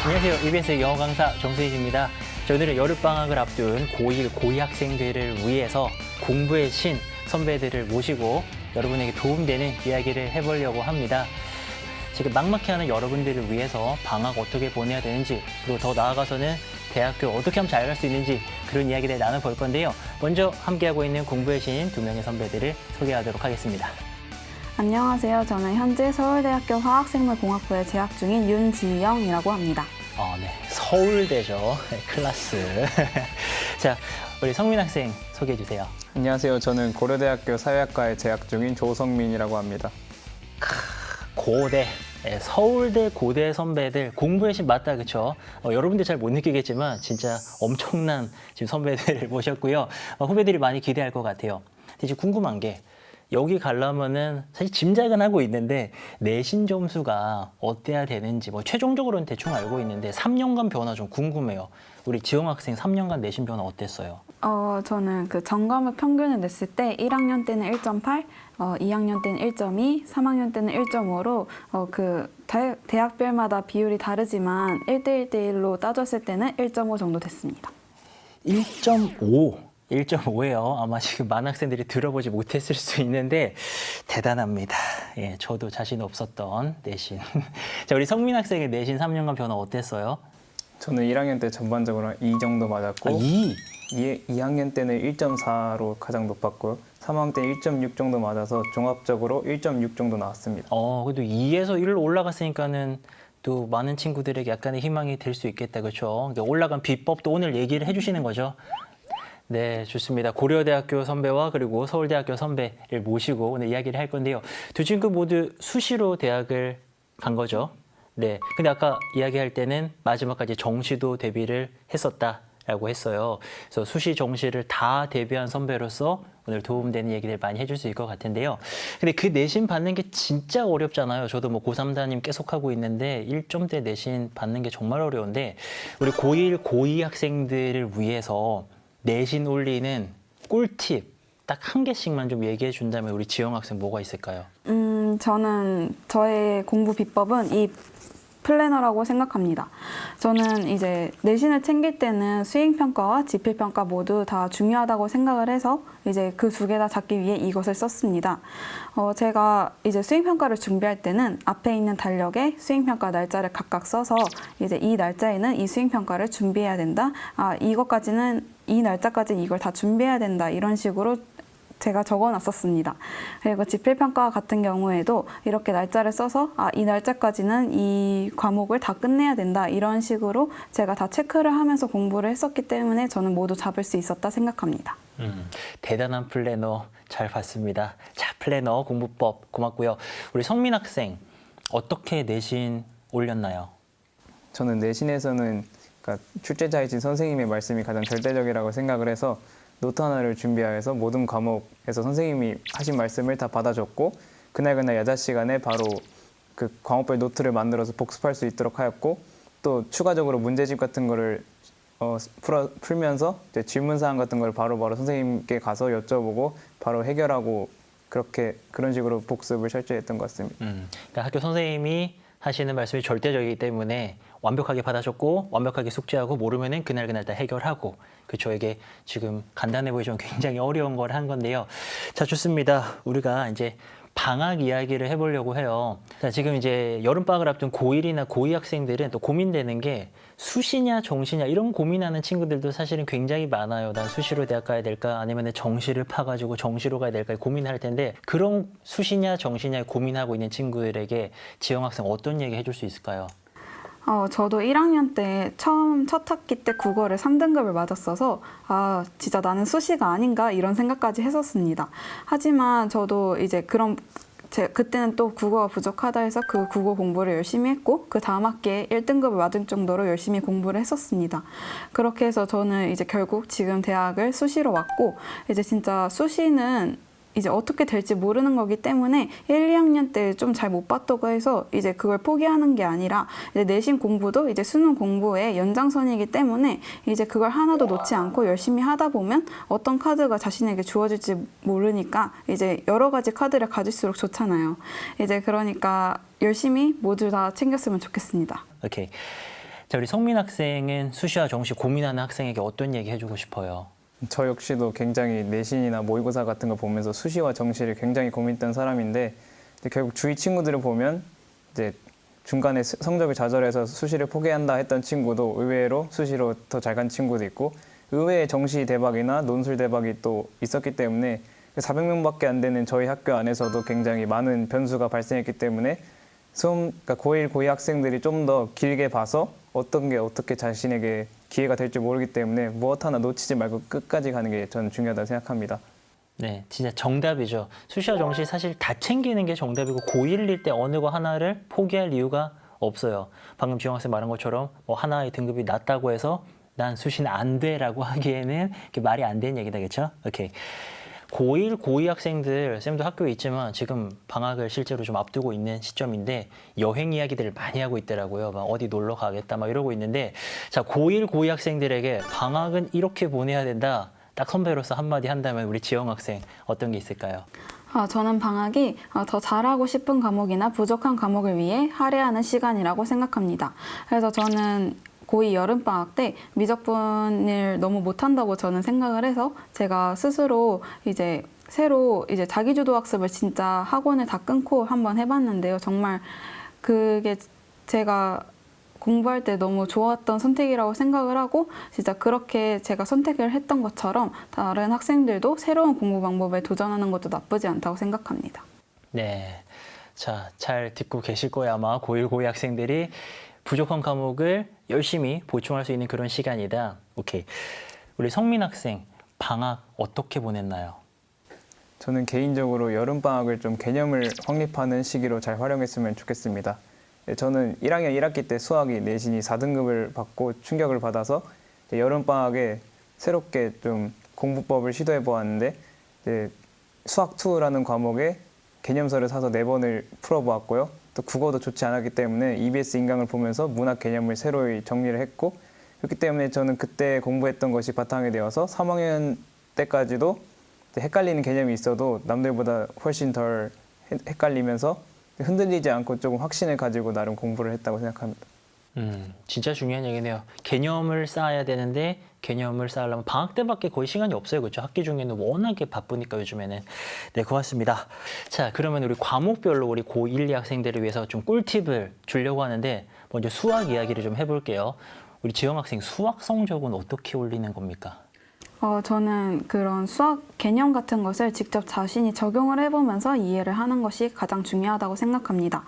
안녕하세요. EBS 영어 강사 정수희입니다. 오늘은 여름방학을 앞둔 고1, 고2 학생들을 위해서 공부의 신 선배들을 모시고 여러분에게 도움되는 이야기를 해보려고 합니다. 지금 막막해하는 여러분들을 위해서 방학 어떻게 보내야 되는지, 그리고 더 나아가서는 대학교 어떻게 하면 잘 갈 수 있는지 그런 이야기를 나눠볼 건데요. 먼저 함께하고 있는 공부의 신 두 명의 선배들을 소개하도록 하겠습니다. 안녕하세요. 저는 현재 서울대학교 화학생물공학부에 재학 중인 윤지영이라고 합니다. 네. 서울대죠. 클라스. 자, 우리 성민 학생 소개해 주세요. 안녕하세요. 저는 고려대학교 사회학과에 재학 중인 조성민이라고 합니다. 고대. 서울대 고대 선배들 공부의 신 맞다, 그쵸? 여러분들 잘 못 느끼겠지만 진짜 엄청난 지금 선배들을 모셨고요. 후배들이 많이 기대할 것 같아요. 근데 지금 궁금한 게 여기 가려면은 사실 짐작은 하고 있는데 내신 점수가 어때야 되는지 최종적으로는 대충 알고 있는데 3년간 변화 좀 궁금해요. 우리 지영 학생 3년간 내신 변화 어땠어요? 저는 그 전과목 평균을 냈을 때 1학년 때는 1.8, 2학년 때는 1.2, 3학년 때는 1.5로 대학별마다 비율이 다르지만 1대1대1로 따졌을 때는 1.5 정도 됐습니다. 1.5예요. 아마 지금 많은 학생들이 들어보지 못했을 수 있는데 대단합니다. 예, 저도 자신 없었던 내신. 자, 우리 성민 학생의 내신 3년간 변화 어땠어요? 저는 1학년 때 전반적으로 2 정도 맞았고 2학년 때는 1.4로 가장 높았고요. 3학년 때 1.6 정도 맞아서 종합적으로 1.6 정도 나왔습니다. 그래도 2에서 1로 올라갔으니까는 또 많은 친구들에게 약간의 희망이 될 수 있겠다, 그렇죠? 그러니까 올라간 비법도 오늘 얘기를 해주시는 거죠. 네, 좋습니다. 고려대학교 선배와 그리고 서울대학교 선배를 모시고 오늘 이야기를 할 건데요. 두 친구 모두 수시로 대학을 간 거죠. 네, 근데 아까 이야기할 때는 마지막까지 정시도 대비를 했었다라고 했어요. 그래서 수시, 정시를 다 대비한 선배로서 오늘 도움되는 얘기를 많이 해줄 수 있을 것 같은데요. 근데 그 내신 받는 게 진짜 어렵잖아요. 저도 고3 담임 계속 하고 있는데 1점대 내신 받는 게 정말 어려운데 우리 고1, 고2 학생들을 위해서 내신 올리는 꿀팁 딱 한 개씩만 좀 얘기해 준다면 우리 지영 학생 뭐가 있을까요? 저는 저의 공부 비법은 이 플래너라고 생각합니다. 저는 이제 내신을 챙길 때는 수행평가와 지필평가 모두 다 중요하다고 생각을 해서 이제 그 두 개 다 잡기 위해 이것을 썼습니다. 제가 이제 수행평가를 준비할 때는 앞에 있는 달력에 수행평가 날짜를 각각 써서 이제 이 날짜에는 이 수행평가를 준비해야 된다. 이것까지는 이 날짜까지 이걸 다 준비해야 된다. 이런 식으로 제가 적어놨었습니다. 그리고 지필평가 같은 경우에도 이렇게 날짜를 써서 이 날짜까지는 이 과목을 다 끝내야 된다. 이런 식으로 제가 다 체크를 하면서 공부를 했었기 때문에 저는 모두 잡을 수 있었다 생각합니다. 대단한 플래너 잘 봤습니다. 자, 플래너 공부법 고맙고요. 우리 성민 학생 어떻게 내신 올렸나요? 저는 내신에서는 출제자이신 선생님의 말씀이 가장 절대적이라고 생각을 해서 노트 하나를 준비하여서 모든 과목에서 선생님이 하신 말씀을 다 받아줬고 그날 야자 시간에 바로 그 과목별 노트를 만들어서 복습할 수 있도록 하였고 또 추가적으로 문제집 같은 거를 풀면서 이제 질문사항 같은 걸 바로바로 선생님께 가서 여쭤보고 바로 해결하고 그런 식으로 복습을 철저히 했던 것 같습니다. 그러니까 학교 선생님이 하시는 말씀이 절대적이기 때문에 완벽하게 받아줬고 완벽하게 숙제하고 모르면은 그날 다 해결하고 그쵸. 이게 지금 간단해 보이지만 굉장히 어려운 걸 한 건데요. 자, 좋습니다. 우리가 이제 방학 이야기를 해보려고 해요. 자, 지금 이제 여름방학을 앞둔 고1이나 고2 학생들은 또 고민되는 게 수시냐 정시냐 이런 고민하는 친구들도 사실은 굉장히 많아요. 난 수시로 대학 가야 될까 아니면 정시를 파가지고 정시로 가야 될까 고민할 텐데 그런 수시냐 정시냐 고민하고 있는 친구들에게 지영 학생 어떤 얘기 해줄 수 있을까요? 저도 1학년 때 첫 학기 때 국어를 3등급을 맞았어서 진짜 나는 수시가 아닌가 이런 생각까지 했었습니다. 하지만 저도 이제 그때는 또 국어가 부족하다 해서 그 국어 공부를 열심히 했고 그 다음 학기에 1등급을 맞을 정도로 열심히 공부를 했었습니다. 그렇게 해서 저는 이제 결국 지금 대학을 수시로 왔고 이제 진짜 수시는 이제 어떻게 될지 모르는 거기 때문에 1, 2학년 때 좀 잘 못 봤다고 해서 이제 그걸 포기하는 게 아니라 이제 내신 공부도 이제 수능 공부의 연장선이기 때문에 이제 그걸 하나도 놓지 않고 열심히 하다 보면 어떤 카드가 자신에게 주어질지 모르니까 이제 여러 가지 카드를 가질수록 좋잖아요. 이제 그러니까 열심히 모두 다 챙겼으면 좋겠습니다. 오케이. 자, 우리 성민 학생은 수시와 정시 고민하는 학생에게 어떤 얘기 해주고 싶어요? 저 역시도 굉장히 내신이나 모의고사 같은 거 보면서 수시와 정시를 굉장히 고민했던 사람인데 이제 결국 주위 친구들을 보면 이제 중간에 성적이 좌절해서 수시를 포기한다 했던 친구도 의외로 수시로 더 잘 간 친구도 있고 의외의 정시 대박이나 논술 대박이 또 있었기 때문에 400명밖에 안 되는 저희 학교 안에서도 굉장히 많은 변수가 발생했기 때문에 그러니까 고1, 고2 학생들이 좀 더 길게 봐서 어떤 게 어떻게 자신에게 기회가 될지 모르기 때문에 무엇 하나 놓치지 말고 끝까지 가는 게 저는 중요하다고 생각합니다. 네, 진짜 정답이죠. 수시와 정시 사실 다 챙기는 게 정답이고 고1일 때 어느 거 하나를 포기할 이유가 없어요. 방금 지영 학생 말한 것처럼 뭐 하나의 등급이 낮다고 해서 난 수시는 안 돼라고 하기에는 말이 안 되는 얘기다, 그렇죠? 오케이. 고1, 고2 학생들, 쌤도 학교에 있지만 지금 방학을 실제로 좀 앞두고 있는 시점인데 여행 이야기들을 많이 하고 있더라고요. 막 어디 놀러 가겠다 막 이러고 있는데 자, 고1, 고2 학생들에게 방학은 이렇게 보내야 된다. 딱 선배로서 한마디 한다면 우리 지영 학생 어떤 게 있을까요? 저는 방학이 더 잘하고 싶은 과목이나 부족한 과목을 위해 할애하는 시간이라고 생각합니다. 그래서 저는 고2 여름방학 때 미적분을 너무 못한다고 저는 생각을 해서 제가 스스로 이제 새로 이제 자기주도 학습을 진짜 학원을 다 끊고 한번 해봤는데요. 정말 그게 제가 공부할 때 너무 좋았던 선택이라고 생각을 하고 진짜 그렇게 제가 선택을 했던 것처럼 다른 학생들도 새로운 공부 방법에 도전하는 것도 나쁘지 않다고 생각합니다. 네, 자, 잘 듣고 계실 거예요. 아마 고1, 고2 학생들이 부족한 과목을 열심히 보충할 수 있는 그런 시간이다. 오케이. 우리 성민 학생, 방학 어떻게 보냈나요? 저는 개인적으로 여름방학을 좀 개념을 확립하는 시기로 잘 활용했으면 좋겠습니다. 저는 1학년 1학기 때 수학이 내신이 4등급을 받고 충격을 받아서 여름방학에 새롭게 좀 공부법을 시도해 보았는데 수학2라는 과목에 개념서를 사서 4번을 풀어보았고요. 또 국어도 좋지 않았기 때문에 EBS 인강을 보면서 문학 개념을 새로이 정리를 했고 그렇기 때문에 저는 그때 공부했던 것이 바탕이 되어서 3학년 때까지도 헷갈리는 개념이 있어도 남들보다 훨씬 덜 헷갈리면서 흔들리지 않고 조금 확신을 가지고 나름 공부를 했다고 생각합니다. 진짜 중요한 얘기네요. 개념을 쌓아야 되는데 개념을 쌓으려면 방학 때밖에 거의 시간이 없어요. 그렇죠? 학기 중에는 워낙에 바쁘니까 요즘에는. 네, 고맙습니다. 자, 그러면 우리 과목별로 우리 고1, 2 학생들을 위해서 좀 꿀팁을 주려고 하는데 먼저 수학 이야기를 좀 해볼게요. 우리 지영 학생 수학 성적은 어떻게 올리는 겁니까? 저는 그런 수학 개념 같은 것을 직접 자신이 적용을 해보면서 이해를 하는 것이 가장 중요하다고 생각합니다.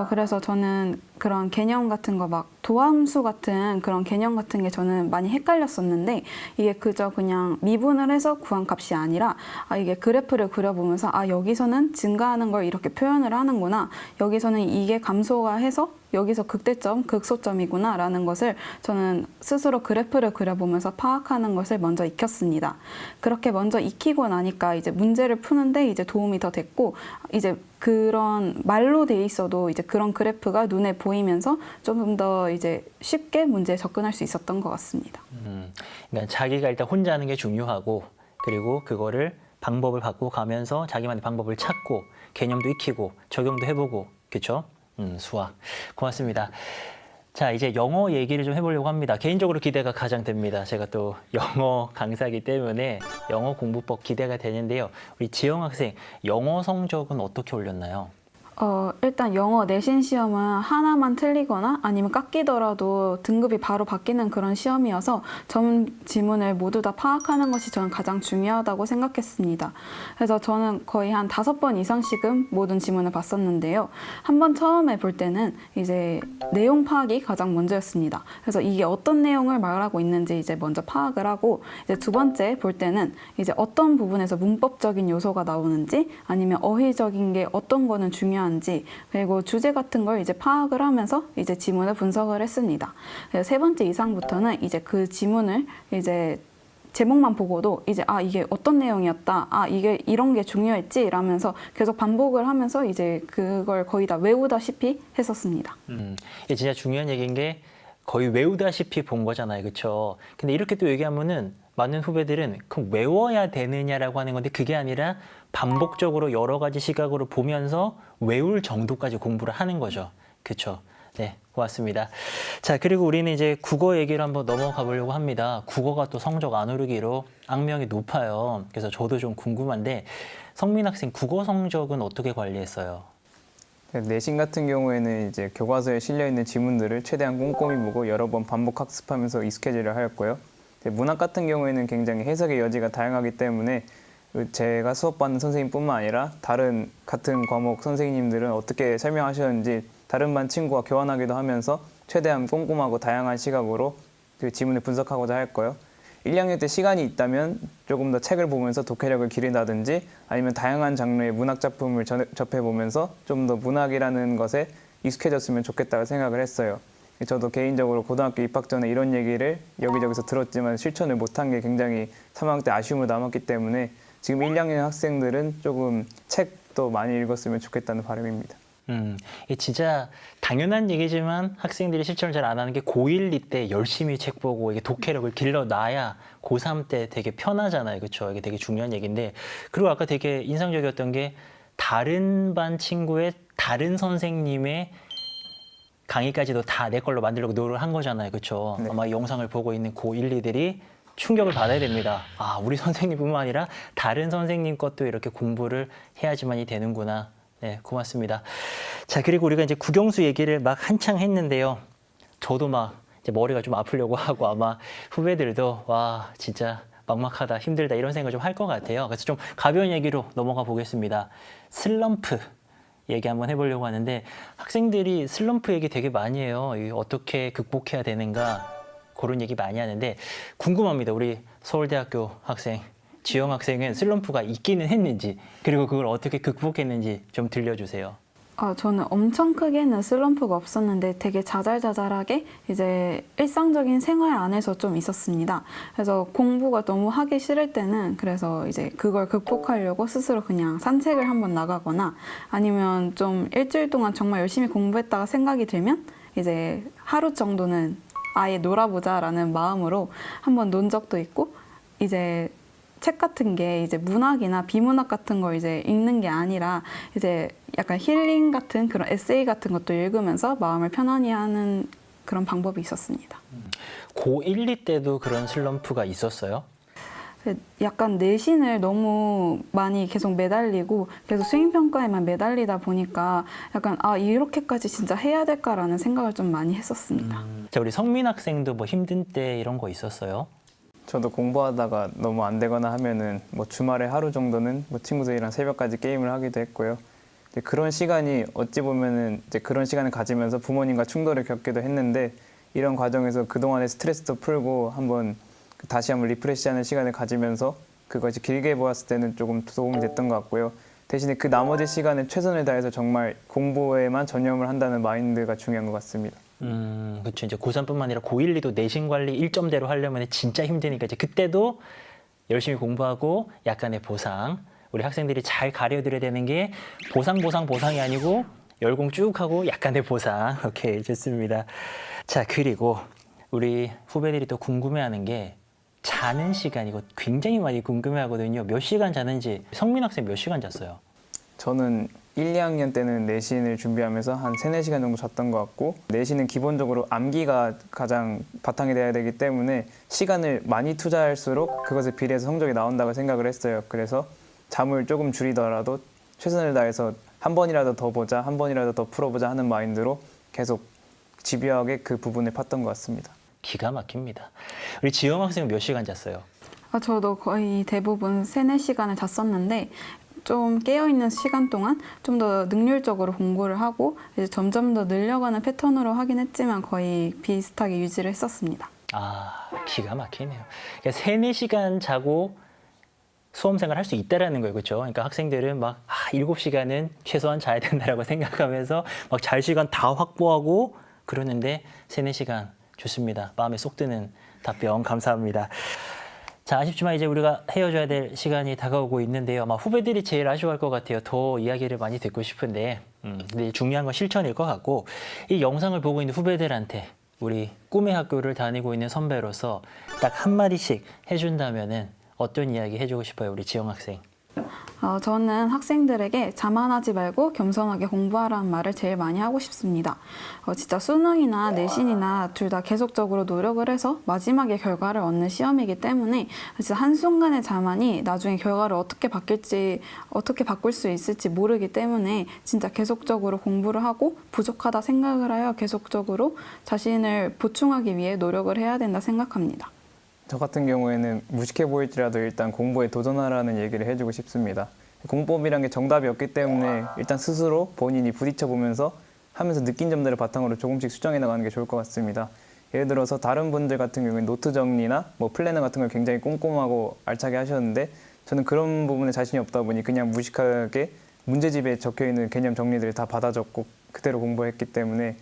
그래서 저는 그런 개념 같은 거 막 도함수 같은 그런 개념 같은 게 저는 많이 헷갈렸었는데 이게 그저 그냥 미분을 해서 구한 값이 아니라 이게 그래프를 그려보면서 여기서는 증가하는 걸 이렇게 표현을 하는구나. 여기서는 이게 감소가 해서 여기서 극대점, 극소점이구나 라는 것을 저는 스스로 그래프를 그려보면서 파악하는 것을 먼저 익혔습니다. 그렇게 먼저 익히고 나니까 이제 문제를 푸는데 이제 도움이 더 됐고 이제 그런 말로 돼 있어도 이제 그런 그래프가 눈에 보이면서 조금 더 이제 쉽게 문제에 접근할 수 있었던 것 같습니다. 그러니까 자기가 일단 혼자 하는 게 중요하고 그리고 그거를 방법을 바꾸고 가면서 자기만의 방법을 찾고 개념도 익히고 적용도 해보고 그렇죠? 수학. 고맙습니다. 자, 이제 영어 얘기를 좀 해보려고 합니다. 개인적으로 기대가 가장 됩니다. 제가 또 영어 강사이기 때문에 영어 공부법 기대가 되는데요. 우리 지영 학생, 영어 성적은 어떻게 올렸나요? 일단 영어 내신 시험은 하나만 틀리거나 아니면 깎이더라도 등급이 바로 바뀌는 그런 시험이어서 전 지문을 모두 다 파악하는 것이 저는 가장 중요하다고 생각했습니다. 그래서 저는 거의 한 5번 이상씩은 모든 지문을 봤었는데요. 한 번 처음에 볼 때는 이제 내용 파악이 가장 먼저였습니다. 그래서 이게 어떤 내용을 말하고 있는지 이제 먼저 파악을 하고 이제 두 번째 볼 때는 이제 어떤 부분에서 문법적인 요소가 나오는지 아니면 어휘적인 게 어떤 거는 중요한지 그리고 주제 같은 걸 이제 파악을 하면서 이제 지문을 분석을 했습니다. 그래서 세 번째 이상부터는 이제 그 지문을 이제 제목만 보고도 이제 이게 어떤 내용이었다, 이게 이런 게 중요했지 라면서 계속 반복을 하면서 이제 그걸 거의 다 외우다시피 했었습니다. 이게 진짜 중요한 얘기인 게 거의 외우다시피 본 거잖아요, 그렇죠? 근데 이렇게 또 얘기하면은 많은 후배들은 그럼 외워야 되느냐라고 하는 건데 그게 아니라 반복적으로 여러 가지 시각으로 보면서 외울 정도까지 공부를 하는 거죠. 그렇죠? 네, 고맙습니다. 자, 그리고 우리는 이제 국어 얘기를 한번 넘어가 보려고 합니다. 국어가 또 성적 안 오르기로 악명이 높아요. 그래서 저도 좀 궁금한데 성민 학생 국어 성적은 어떻게 관리했어요? 내신 같은 경우에는 이제 교과서에 실려 있는 지문들을 최대한 꼼꼼히 보고 여러 번 반복 학습하면서 익숙해지려 하였고요. 문학 같은 경우에는 굉장히 해석의 여지가 다양하기 때문에 제가 수업받는 선생님뿐만 아니라 다른 같은 과목 선생님들은 어떻게 설명하셨는지 다른 반 친구와 교환하기도 하면서 최대한 꼼꼼하고 다양한 시각으로 그 지문을 분석하고자 했고요. 1, 2학년 때 시간이 있다면 조금 더 책을 보면서 독해력을 기른다든지 아니면 다양한 장르의 문학 작품을 접해보면서 좀 더 문학이라는 것에 익숙해졌으면 좋겠다고 생각을 했어요. 저도 개인적으로 고등학교 입학 전에 이런 얘기를 여기저기서 들었지만 실천을 못한 게 굉장히 3학년 때 아쉬움을 남았기 때문에 지금 1, 2학년 학생들은 조금 책도 많이 읽었으면 좋겠다는 바람입니다. 이게 진짜 당연한 얘기지만 학생들이 실천을 잘 안 하는 게 고1, 2 때 열심히 책 보고 이게 독해력을 길러놔야 고3 때 되게 편하잖아요. 그렇죠? 이게 되게 중요한 얘기인데 그리고 아까 되게 인상적이었던 게 다른 반 친구의 다른 선생님의 강의까지도 다 내 걸로 만들려고 노력을 한 거잖아요. 그렇죠? 네. 아마 이 영상을 보고 있는 고1, 2들이 충격을 받아야 됩니다. 아, 우리 선생님뿐만 아니라 다른 선생님 것도 이렇게 공부를 해야지만이 되는구나. 네, 고맙습니다. 자, 그리고 우리가 이제 국영수 얘기를 막 한창 했는데요. 저도 막 이제 머리가 좀 아프려고 하고 아마 후배들도 와, 진짜 막막하다, 힘들다 이런 생각을 좀 할 것 같아요. 그래서 좀 가벼운 얘기로 넘어가 보겠습니다. 슬럼프 얘기 한번 해보려고 하는데 학생들이 슬럼프 얘기 되게 많이 해요. 이게 어떻게 극복해야 되는가 그런 얘기 많이 하는데 궁금합니다. 우리 서울대학교 학생 지영 학생은 슬럼프가 있기는 했는지 그리고 그걸 어떻게 극복했는지 좀 들려주세요. 저는 엄청 크게는 슬럼프가 없었는데 되게 자잘자잘하게 이제 일상적인 생활 안에서 좀 있었습니다. 그래서 공부가 너무 하기 싫을 때는 그래서 이제 그걸 극복하려고 스스로 그냥 산책을 한번 나가거나 아니면 좀 일주일 동안 정말 열심히 공부했다가 생각이 들면 이제 하루 정도는 아예 놀아보자라는 마음으로 한번 논 적도 있고 이제 책 같은 게 이제 문학이나 비문학 같은 걸 이제 읽는 게 아니라 이제 약간 힐링 같은 그런 에세이 같은 것도 읽으면서 마음을 편안히 하는 그런 방법이 있었습니다. 고1, 2 때도 그런 슬럼프가 있었어요? 약간 내신을 너무 많이 계속 매달리고 계속 수행평가에만 매달리다 보니까 약간 이렇게까지 진짜 해야 될까라는 생각을 좀 많이 했었습니다. 자, 우리 성민 학생도 뭐 힘든 때 이런 거 있었어요? 저도 공부하다가 너무 안 되거나 하면은 뭐 주말에 하루 정도는 뭐 친구들이랑 새벽까지 게임을 하기도 했고요. 이제 그런 시간이 어찌 보면은 이제 그런 시간을 가지면서 부모님과 충돌을 겪기도 했는데 이런 과정에서 그동안의 스트레스도 풀고 다시 한번 리프레시하는 시간을 가지면서 그것이 길게 보았을 때는 조금 도움이 됐던 것 같고요. 대신에 그 나머지 시간에 최선을 다해서 정말 공부에만 전념을 한다는 마인드가 중요한 것 같습니다. 그렇죠. 이제 고3뿐만 아니라 고1, 2도 내신 관리 1점대로 하려면 진짜 힘드니까 이제 그때도 열심히 공부하고 약간의 보상. 우리 학생들이 잘 가려드려야 되는 게 보상이 아니고 열공 쭉 하고 약간의 보상. 오케이, 좋습니다. 자, 그리고 우리 후배들이 또 궁금해하는 게 자는 시간 이거 굉장히 많이 궁금해하거든요. 몇 시간 자는지. 성민 학생 몇 시간 잤어요? 저는 1, 2학년 때는 내신을 준비하면서 한 3, 4시간 정도 잤던 것 같고 내신은 기본적으로 암기가 가장 바탕이 돼야 되기 때문에 시간을 많이 투자할수록 그것에 비례해서 성적이 나온다고 생각을 했어요. 그래서 잠을 조금 줄이더라도 최선을 다해서 한 번이라도 더 보자, 한 번이라도 더 풀어보자 하는 마인드로 계속 집요하게 그 부분을 팠던 것 같습니다. 기가 막힙니다. 우리 지영 학생은 몇 시간 잤어요? 저도 거의 대부분 3, 4시간을 잤었는데 좀 깨어있는 시간 동안 좀 더 능률적으로 공부를 하고 이제 점점 더 늘려가는 패턴으로 하긴 했지만 거의 비슷하게 유지를 했었습니다. 기가 막히네요. 그러니까 3, 4시간 자고 수험생활 할 수 있다라는 거예요. 그렇죠? 그러니까 학생들은 막 7시간은 최소한 자야 된다라고 생각하면서 막 잘 시간 다 확보하고 그러는데 3, 4시간 좋습니다. 마음에 쏙 드는 답변 감사합니다. 자, 아쉽지만 이제 우리가 헤어져야 될 시간이 다가오고 있는데요. 아마 후배들이 제일 아쉬워할 것 같아요. 더 이야기를 많이 듣고 싶은데 근데 중요한 건 실천일 것 같고 이 영상을 보고 있는 후배들한테 우리 꿈의 학교를 다니고 있는 선배로서 딱 한마디씩 해준다면은 어떤 이야기 해주고 싶어요, 우리 지영 학생? 저는 학생들에게 자만하지 말고 겸손하게 공부하라는 말을 제일 많이 하고 싶습니다. 진짜 수능이나 내신이나 둘 다 계속적으로 노력을 해서 마지막에 결과를 얻는 시험이기 때문에 진짜 한순간의 자만이 나중에 결과를 어떻게 바뀔지, 어떻게 바꿀 수 있을지 모르기 때문에 진짜 계속적으로 공부를 하고 부족하다 생각을 하여 계속적으로 자신을 보충하기 위해 노력을 해야 된다 생각합니다. 저 같은 경우에는 무식해 보일지라도 일단 공부에 도전하라는 얘기를 해주고 싶습니다. 공법이란 게 정답이 없기 때문에 일단 스스로 본인이 부딪혀 보면서 하면서 느낀 점들을 바탕으로 조금씩 수정해 나가는 게 좋을 것 같습니다. 예를 들어서 다른 분들 같은 경우에 노트 정리나 뭐 플래너 같은 걸 굉장히 꼼꼼하고 알차게 하셨는데 저는 그런 부분에 자신이 없다 보니 그냥 무식하게 문제집에 적혀있는 개념 정리들을 다 받아 적고 그대로 공부했기 때문에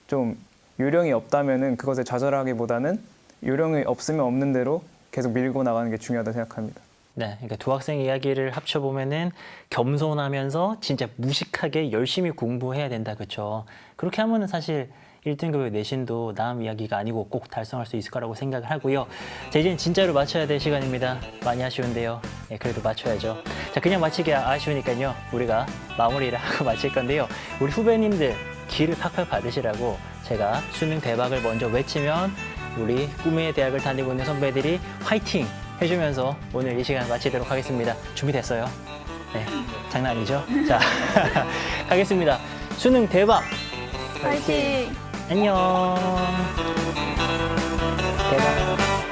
좀 요령이 없다면은 그것에 좌절하기보다는 요령이 없으면 없는 대로 계속 밀고 나가는 게 중요하다고 생각합니다. 네, 그러니까 두 학생 이야기를 합쳐보면은 겸손하면서 진짜 무식하게 열심히 공부해야 된다, 그렇죠? 그렇게 하면은 사실 1등급의 내신도 남 이야기가 아니고 꼭 달성할 수 있을 거라고 생각을 하고요. 자, 이제는 진짜로 맞춰야 될 시간입니다. 많이 아쉬운데요. 예, 그래도 맞춰야죠. 자, 그냥 맞히기 아쉬우니까요. 우리가 마무리를 하고 마칠 건데요. 우리 후배님들 기를 팍팍 받으시라고 제가 수능 대박을 먼저 외치면 우리 꿈의 대학을 다니고 있는 선배들이 화이팅 해주면서 오늘 이 시간 마치도록 하겠습니다. 준비됐어요? 네, 장난 아니죠? 자, 가겠습니다. 수능 대박! 파이팅! 안녕! 대박!